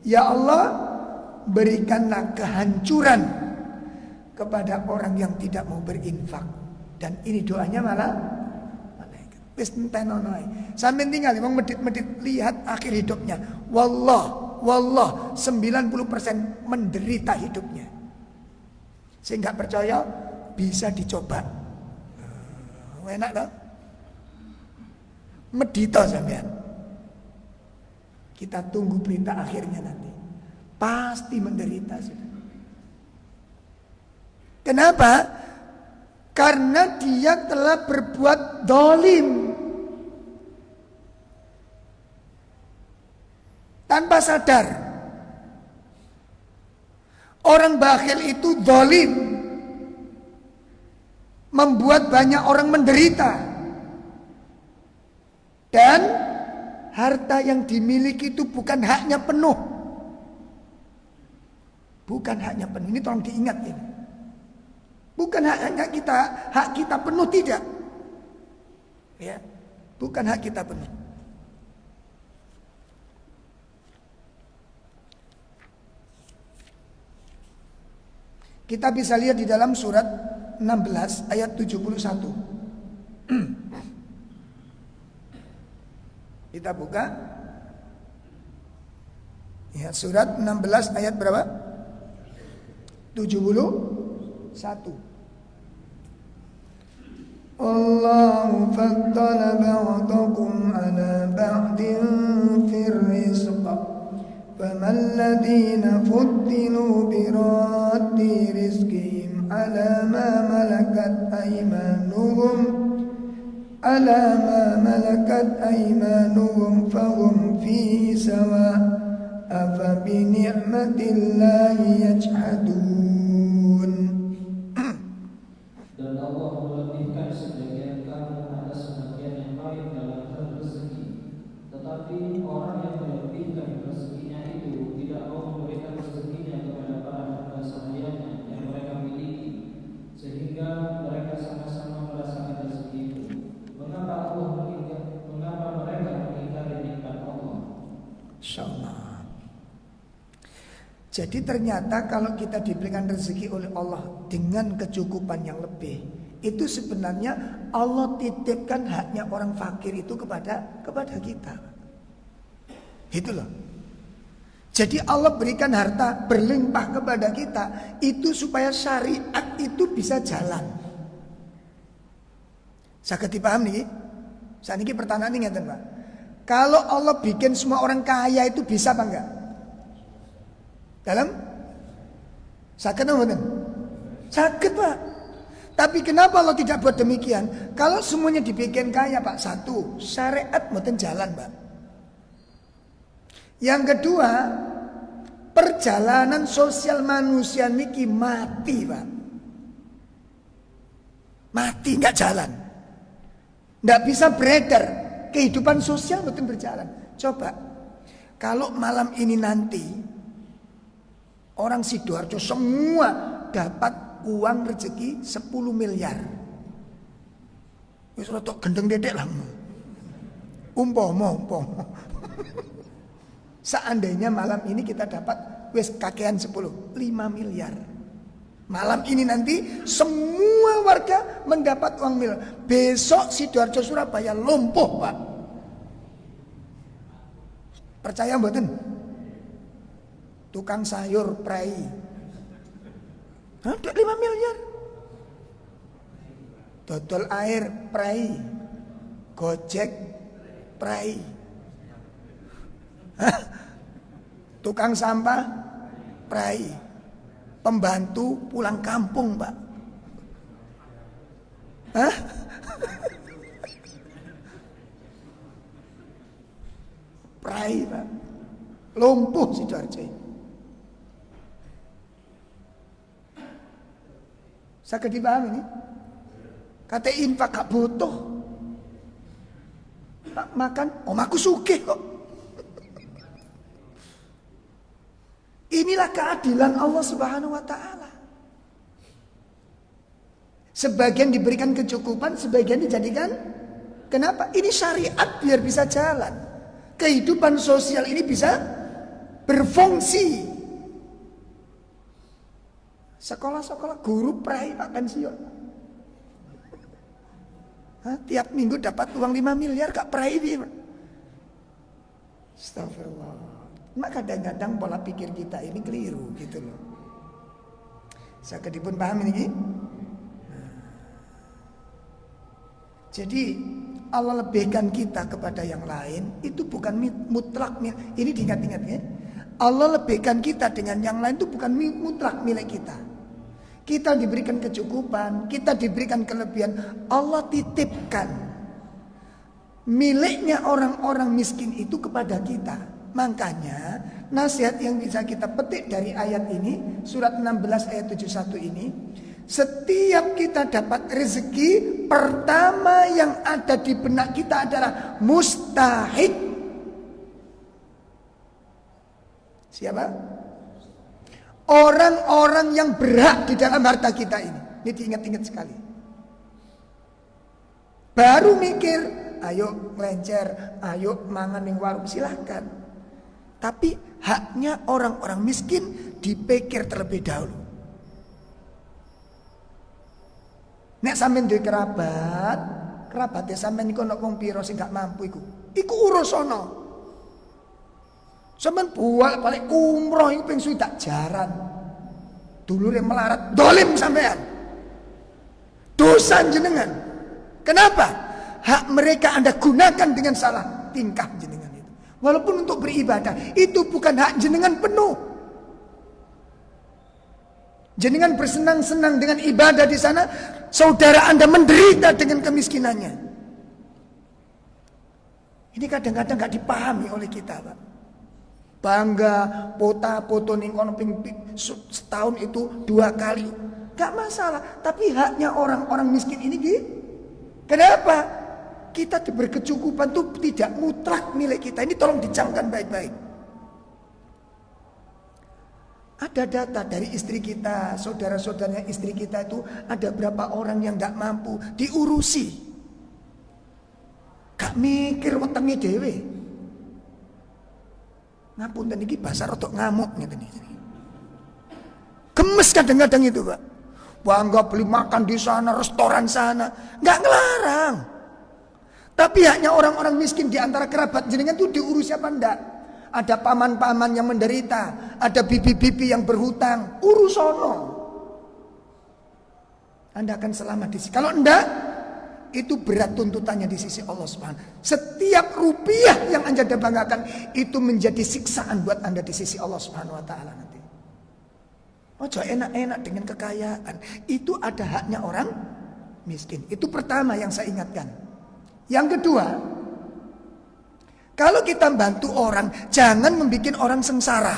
Ya Allah, berikanlah kehancuran kepada orang yang tidak mau berinfak. Dan ini doanya malah malaikat. Wis entenono ae. Sampeyan tinggal wong medit-medit lihat akhir hidupnya. Wallah 90% menderita hidupnya. Saya enggak percaya, bisa dicoba. Enak toh? Medito sampean. Kita tunggu berita akhirnya nanti. Pasti menderita sudah. Kenapa? Karena dia telah berbuat dolim. Tanpa sadar. Orang bakhil itu dolim. Membuat banyak orang menderita. Dan harta yang dimiliki itu bukan haknya penuh. Bukan haknya penuh. Ini tolong diingat ini. Bukan hak kita penuh, tidak. Ya, bukan hak kita penuh. Kita bisa lihat di dalam surat 16 ayat 71. Kita buka. Ya, surat 16 ayat berapa? 71. Allahu faddala ba'dakum ala ba'din fir rizq. فَمَا الَّذِينَ فُضِّلُوا بِرَادِّ رِزْقِهِمْ عَلَى مَا مَلَكَتْ أَيْمَانُهُمْ فَهُمْ فِيهِ سَوَاءٌ أَفَبِنِعْمَةِ اللَّهِ يَجْحَدُونَ. Dan Allah melebihkan sebagian kamu atas sebagian yang lain dalam hal rezeki. Tetapi orang yang melebihkan rezekinya itu tidak mau memberikan rezekinya kepada para hamba sahayanya yang mereka miliki, sehingga mereka sama-sama merasakan rezeki itu. Mengapa mereka mengingkari nikmat Allah? Insyaallah. Jadi ternyata kalau kita diberikan rezeki oleh Allah dengan kecukupan yang lebih, itu sebenarnya Allah titipkan haknya orang fakir itu kepada kita. Itu loh. Jadi Allah berikan harta berlimpah kepada kita itu supaya syariat itu bisa jalan. Saged dipaham nih? Saat ini pertanyaan ini ngeten, Pak. Kalau Allah bikin semua orang kaya itu bisa apa enggak? Dalam? Saged apa mboten? Saged, Pak. Tapi kenapa Allah tidak buat demikian? Kalau semuanya dibikin kaya, Pak, satu, syariat mboten jalan, Pak. Yang kedua, perjalanan sosial manusia niki mati, Pak. Mati, nggak jalan. Nggak bisa beredar. Kehidupan sosial betul berjalan. Coba, kalau malam ini nanti orang Sidoarjo semua dapat uang rezeki 10 miliar. Wis rotok gendeng dedek lah. Umpama. Seandainya malam ini kita dapat wis kakean 5 miliar. Malam ini nanti semua warga mendapat uang miliar. Besok Sidoarjo Surabaya lumpuh, Pak. Percaya mboten? Tukang sayur prai. Ada 5 miliar. Dodol air prai. Gojek prai. Hah? Tukang sampah prai. Pembantu pulang kampung, Pak. Hah? Prai, Pak. Lumpuh Sidoarjo. Saged dipahami ini? Kata infak gak butuh. Tak makan, aku sugih kok. Inilah keadilan Allah Subhanahu wa taala. Sebagian diberikan kecukupan, sebagian dijadikan. Kenapa? Ini syariat biar bisa jalan. Kehidupan sosial ini bisa berfungsi. Sekolah-sekolah guru prai Pak pensiun. Tiap minggu dapat uang 5 miliar Kak prai ini. Astagfirullah. Maka kadang-kadang pola pikir kita ini keliru gitu loh. Saged dipun paham ini? Jadi Allah lebihkan kita kepada yang lain itu bukan mutlak. Ini diingat-ingat ya. Allah lebihkan kita dengan yang lain itu bukan mutlak milik kita. Kita diberikan kecukupan, kita diberikan kelebihan. Allah titipkan miliknya orang-orang miskin itu kepada kita. Makanya nasihat yang bisa kita petik dari ayat ini, surat 16 ayat 71 ini, setiap kita dapat rezeki, pertama yang ada di benak kita adalah mustahik. Siapa? Orang-orang yang berhak di dalam harta kita ini. Ini diingat-ingat sekali. Baru mikir, ayo ngelencer, ayo mangan ning warung, silahkan. Tapi haknya orang-orang miskin dipikir terlebih dahulu. Nek sampean duwe kerabate sampean iku ana wong pira sing gak mampu iku urus ana. Sampeyan balik umroh iku ping swidak jaran. Dulure melarat, dolim sampean. Dosa jenengan. Kenapa? Hak mereka Anda gunakan dengan salah tingkah jenengan itu. Walaupun untuk beribadah, itu bukan hak jenengan penuh. Jenengan bersenang-senang dengan ibadah di sana, saudara Anda menderita dengan kemiskinannya. Ini kadang-kadang gak dipahami oleh kita, Pak. Bangga foto ning kono setahun itu 2 kali. Gak masalah, tapi haknya orang-orang miskin ini kenapa? Kita berkecukupan itu tidak mutlak milik kita. Ini tolong dicamkan baik-baik. Ada data dari istri kita, saudara-saudaranya istri kita itu ada berapa orang yang gak mampu diurusi. Gak mikir wetenge dhewe. Ngapunten iki bahasa rodok ngamuk ngeten iki. Gemes kadang-kadang itu, Pak. Bangga beli makan di sana, restoran sana. Nggak ngelarang. Tapi haknya orang-orang miskin di antara kerabat jenengan itu diurus apa enggak? Ada paman-paman yang menderita, ada bibi-bibi yang berhutang, urus sono. Anda akan selamat di sini. Kalau enggak, itu berat tuntutannya di sisi Allah Subhanahu. Setiap rupiah yang Anda banggakan itu menjadi siksaan buat Anda di sisi Allah Subhanahu wa taala nanti. Ojo enak-enak dengan kekayaan. Itu ada haknya orang miskin. Itu pertama yang saya ingatkan. Yang kedua, kalau kita bantu orang, jangan membuat orang sengsara.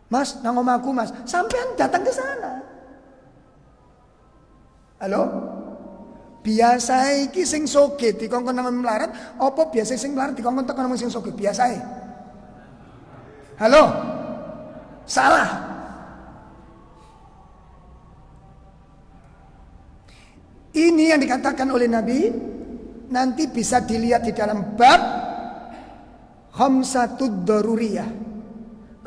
Mas, nang omaku Mas, sampean datang ke sana. Halo? Biasa iki sing soged dikongkon nang melarat, apa biasa sing melarat dikongkon tekan nang sing soged biasae? Halo? Salah. Ini yang dikatakan oleh Nabi, nanti bisa dilihat di dalam bab khamsatud daruriyah.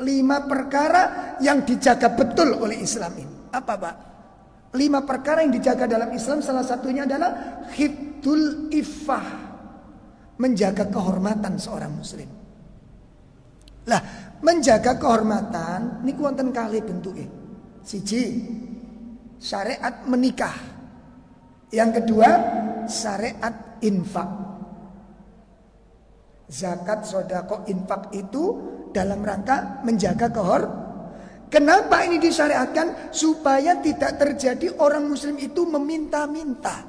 5 perkara yang dijaga betul oleh Islam ini. Apa, Pak? 5 perkara yang dijaga dalam Islam, salah satunya adalah hifdzul iffah, menjaga kehormatan seorang muslim. Lah, menjaga kehormatan niku wonten kalih bentuke. Siji, syariat menikah. Yang kedua, syariat infak. Zakat, sedekah, infak itu dalam rangka menjaga Kenapa ini disyariatkan? Supaya tidak terjadi orang muslim itu meminta-minta.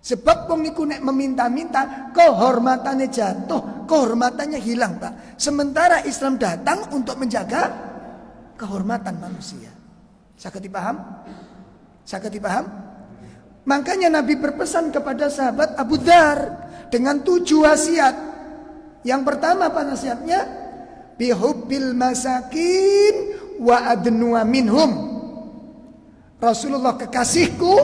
Sebab wong niku nek meminta-minta, kehormatannya jatuh, kehormatannya hilang, Pak. Sementara Islam datang untuk menjaga kehormatan manusia. Saged dipaham? Saged dipaham? Makanya Nabi berpesan kepada sahabat Abu Dzar dengan 7 wasiat. Yang pertama apa nasihatnya? Bihubbil masakin wa adnu minhum. Rasulullah kekasihku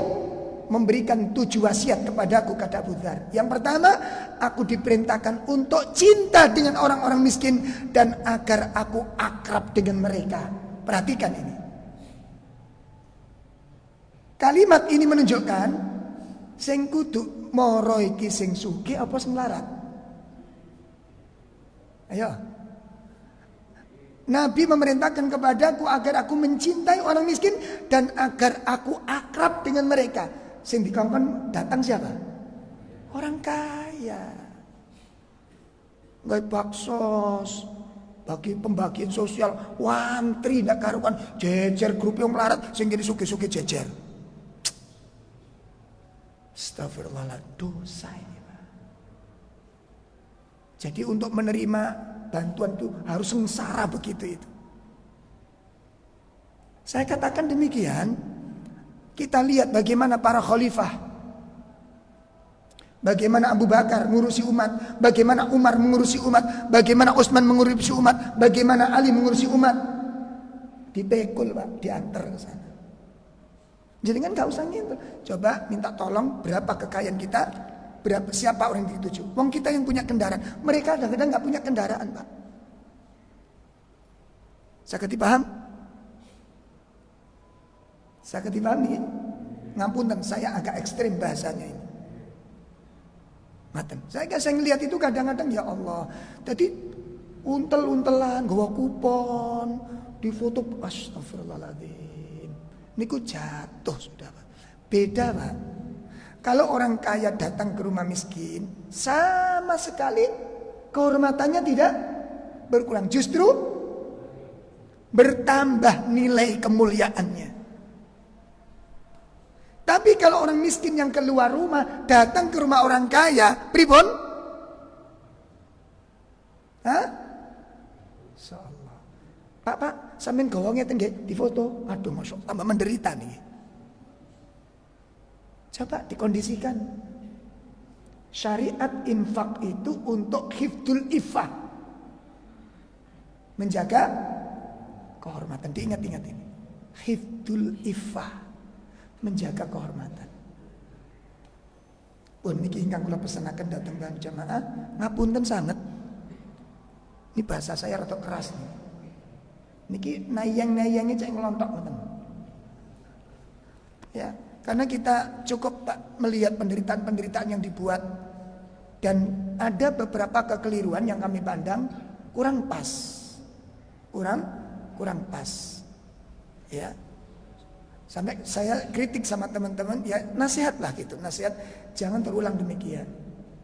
memberikan 7 wasiat kepadaku, kata Abu Dzar. Yang pertama, aku diperintahkan untuk cinta dengan orang-orang miskin dan agar aku akrab dengan mereka. Perhatikan ini. Kalimat ini menunjukkan sing kudu moro iki sing sugih apa sing larat? Ayo. Nabi memerintahkan kepadaku agar aku mencintai orang miskin dan agar aku akrab dengan mereka. Sing dikongkon datang siapa? Orang kaya. Nggak baksos, bagi pembagian sosial, wantri ndak karuan, jejer grup yang melarat, sing gini sugih-sugih jejer. Astagfirullahaladzim, dosa ini, Pak. Jadi untuk menerima bantuan itu harus sengsara begitu itu. Saya katakan demikian. Kita lihat bagaimana para khalifah, bagaimana Abu Bakar mengurusi umat, bagaimana Umar mengurusi umat, bagaimana Utsman mengurusi umat, bagaimana Ali mengurusi umat. Dipekul, Pak, diantar ke sana. Jadi kan gak usah gitu. Coba minta tolong berapa kekayaan kita, berapa siapa orang yang dituju. Wong kita yang punya kendaraan, mereka kadang-kadang gak punya kendaraan, Pak. Saya dipaham? Saya dipahami. Ngapunten, saya agak ekstrim bahasanya ini. Ngaten. Saya ngelihat itu kadang-kadang ya Allah. Jadi untel-untelan, gawa kupon, difoto, astagfirullahaladzim. Niku jatuh sudah, Pak. Beda, Pak. Kalau orang kaya datang ke rumah miskin, sama sekali kehormatannya tidak berkurang, justru bertambah nilai kemuliaannya. Tapi kalau orang miskin yang keluar rumah datang ke rumah orang kaya, pripun? Hah? Insyaallah. Pak, sampean gawangnya ngeten di foto. Aduh, masya Allah, tambah menderita nih. Coba dikondisikan. Syariat infak itu untuk hifdzul iffah, menjaga kehormatan. Diingat-ingat ini. Hifdzul iffah, menjaga kehormatan. Pun niki ingkang kula pesenaken dhateng jamaah, ngapunten sanget. Ini bahasa saya rada keras nih. Niki nayang-nayangi cek ngelontok ngoten. Ya, karena kita cukup melihat penderitaan-penderitaan yang dibuat dan ada beberapa kekeliruan yang kami pandang kurang pas. Kurang pas. Ya. Sampai saya kritik sama teman-teman, ya nasihatlah gitu, nasihat jangan terulang demikian.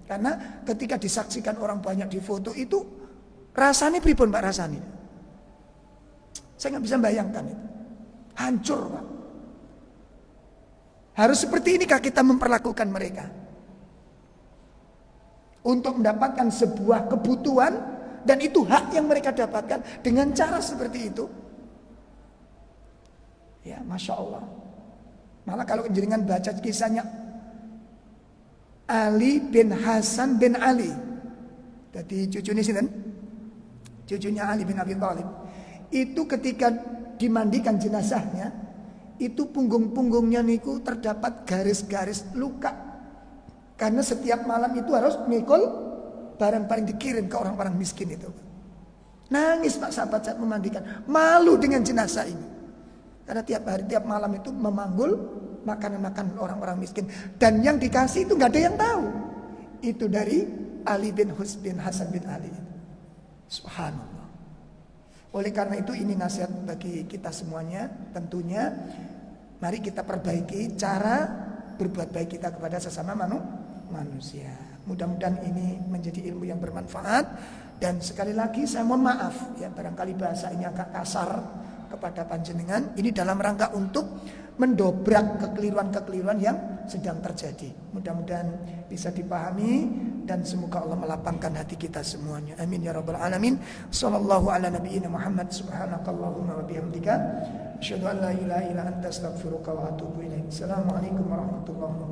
Karena ketika disaksikan orang banyak di foto itu rasanya pripun Pak rasanya? Saya nggak bisa bayangkan itu. Hancur Pak. Harus seperti inikah kita memperlakukan mereka? Untuk mendapatkan sebuah kebutuhan dan itu hak yang mereka dapatkan dengan cara seperti itu. Ya, Masya Allah. Malah kalau jenengan baca kisahnya Ali bin Hasan bin Ali. Jadi cucunya sinten? Cucunya Ali bin Abi Thalib. Itu ketika dimandikan jenazahnya, itu punggung-punggungnya niku terdapat garis-garis luka. Karena setiap malam itu harus mikul barang-barang dikirim ke orang-orang miskin itu. Nangis Pak sahabat saat memandikan, malu dengan jenazah ini. Karena tiap hari, tiap malam itu memanggul makanan-makanan orang-orang miskin. Dan yang dikasih itu gak ada yang tahu. Itu dari Ali bin Hasan bin Ali. Subhanallah. Oleh karena itu ini nasihat bagi kita semuanya. Tentunya mari kita perbaiki cara berbuat baik kita kepada sesama manusia. Mudah-mudahan ini menjadi ilmu yang bermanfaat. Dan sekali lagi saya mohon maaf ya, barangkali bahasa ini agak kasar kepada panjenengan. Ini dalam rangka untuk mendobrak kekeliruan-kekeliruan yang sedang terjadi. Mudah-mudahan bisa dipahami dan semoga Allah melapangkan hati kita semuanya. Amin ya rabbal alamin. Sallallahu ala nabiyyina Muhammad. Subhanakallahumma wa bihamdika asyhadu an la ilaha illa anta astaghfiruka wa atubu ilaik. Assalamualaikum warahmatullahi wabarakatuh.